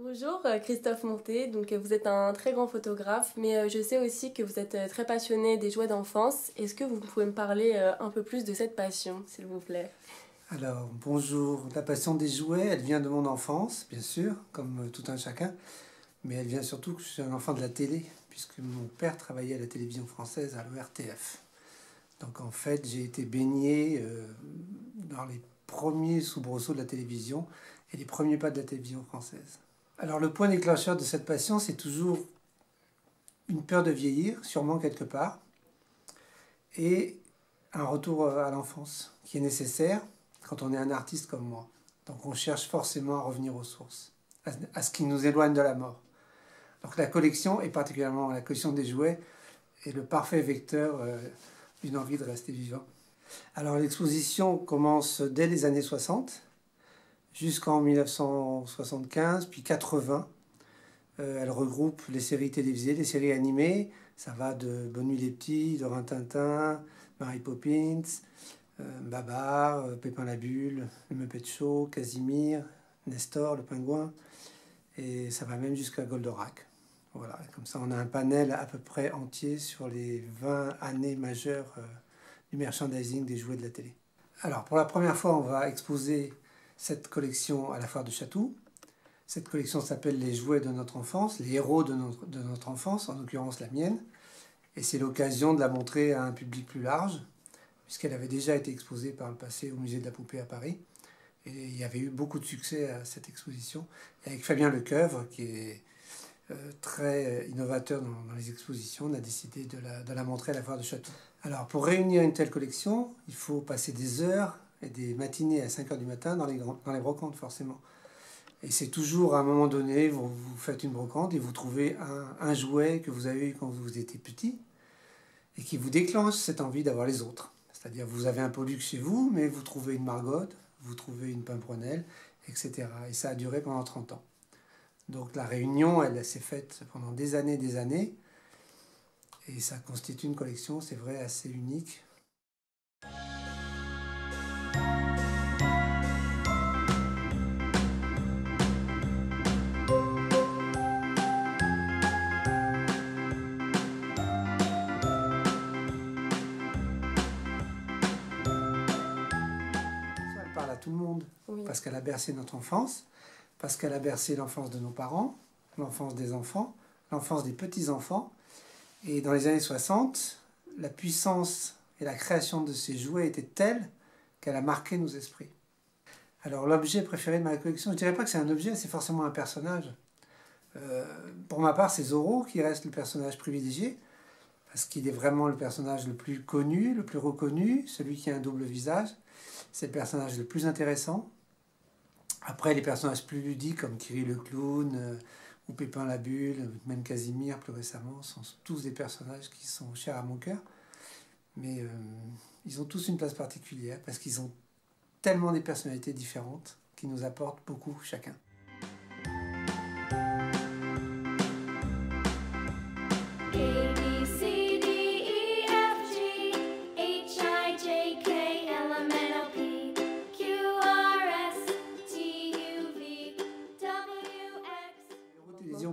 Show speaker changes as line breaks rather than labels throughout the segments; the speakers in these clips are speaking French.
Bonjour Christophe Monté, vous êtes un très grand photographe, mais je sais aussi que vous êtes très passionné des jouets d'enfance. Est-ce que vous pouvez me parler un peu plus de cette passion, s'il vous plaît?
Alors, bonjour. La passion des jouets, elle vient de mon enfance, bien sûr, comme tout un chacun, mais elle vient surtout que je suis un enfant de la télé, puisque mon père travaillait à la télévision française, à l'ORTF. Donc en fait, j'ai été baigné dans les premiers soubresauts de la télévision et les premiers pas de la télévision française. Alors le point déclencheur de cette passion, c'est toujours une peur de vieillir, sûrement quelque part, et un retour à l'enfance qui est nécessaire quand on est un artiste comme moi. Donc on cherche forcément à revenir aux sources, à ce qui nous éloigne de la mort. Donc la collection, et particulièrement la collection des jouets, est le parfait vecteur d'une envie de rester vivant. Alors l'exposition commence dès les années 60 jusqu'en 1975, puis 80. Elle regroupe les séries télévisées, les séries animées. Ça va de Bonne Nuit les Petits, de Rintintin, Mary Poppins, Babar, Pépin la Bulle, le Muppet Show, Casimir, Nestor, le Pingouin. Et ça va même jusqu'à Goldorak. Voilà, comme ça on a un panel à peu près entier sur les 20 années majeures du merchandising des jouets de la télé. Alors pour la première fois, on va exposer cette collection à la foire de Chatou. Cette collection s'appelle Les jouets de notre enfance, les héros de notre enfance, en l'occurrence la mienne. Et c'est l'occasion de la montrer à un public plus large, puisqu'elle avait déjà été exposée par le passé au musée de la Poupée à Paris. Et il y avait eu beaucoup de succès à cette exposition. Et avec Fabien Lecoeuvre, qui est très innovateur dans les expositions, on a décidé de la montrer à la foire de Château. Alors pour réunir une telle collection, il faut passer des heures et des matinées à 5 heures du matin dans les brocantes forcément. Et c'est toujours à un moment donné, vous faites une brocante et vous trouvez un jouet que vous avez eu quand vous étiez petit et qui vous déclenche cette envie d'avoir les autres. C'est-à-dire vous avez un Pollux chez vous, mais vous trouvez une Margotte, vous trouvez une Pimprenelle, etc. Et ça a duré pendant 30 ans. Donc la réunion, elle s'est faite pendant des années, et ça constitue une collection, c'est vrai, assez unique. Elle parle à tout le monde,
Oui.
parce qu'elle a bercé notre enfance, parce qu'elle a bercé l'enfance de nos parents, l'enfance des enfants, l'enfance des petits-enfants. Et dans les années 60, la puissance et la création de ces jouets étaient telles qu'elle a marqué nos esprits. Alors l'objet préféré de ma collection, je ne dirais pas que c'est un objet, c'est forcément un personnage. Pour ma part, c'est Zorro qui reste le personnage privilégié, parce qu'il est vraiment le personnage le plus connu, le plus reconnu, celui qui a un double visage. C'est le personnage le plus intéressant. Après, les personnages plus ludiques comme Kiri le clown ou Pépin la bulle, même Casimir plus récemment, sont tous des personnages qui sont chers à mon cœur. Mais ils ont tous une place particulière parce qu'ils ont tellement des personnalités différentes qui nous apportent beaucoup chacun.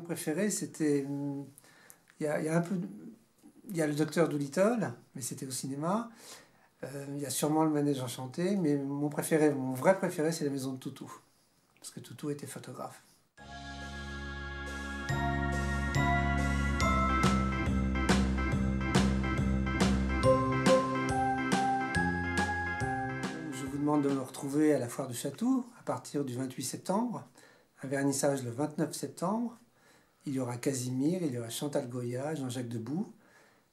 Préféré, c'était il y a un peu il y a le Docteur Dolittle, mais c'était au cinéma. Il y a sûrement le Manège Enchanté, mais mon vrai préféré, c'est la Maison de Toutou, parce que Toutou était photographe. Je vous demande de me retrouver à la foire de Chatou à partir du 28 septembre, un vernissage le 29 septembre. Il y aura Casimir, il y aura Chantal Goya, Jean-Jacques Debout,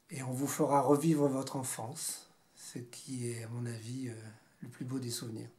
et on vous fera revivre votre enfance, ce qui est, à mon avis, le plus beau des souvenirs.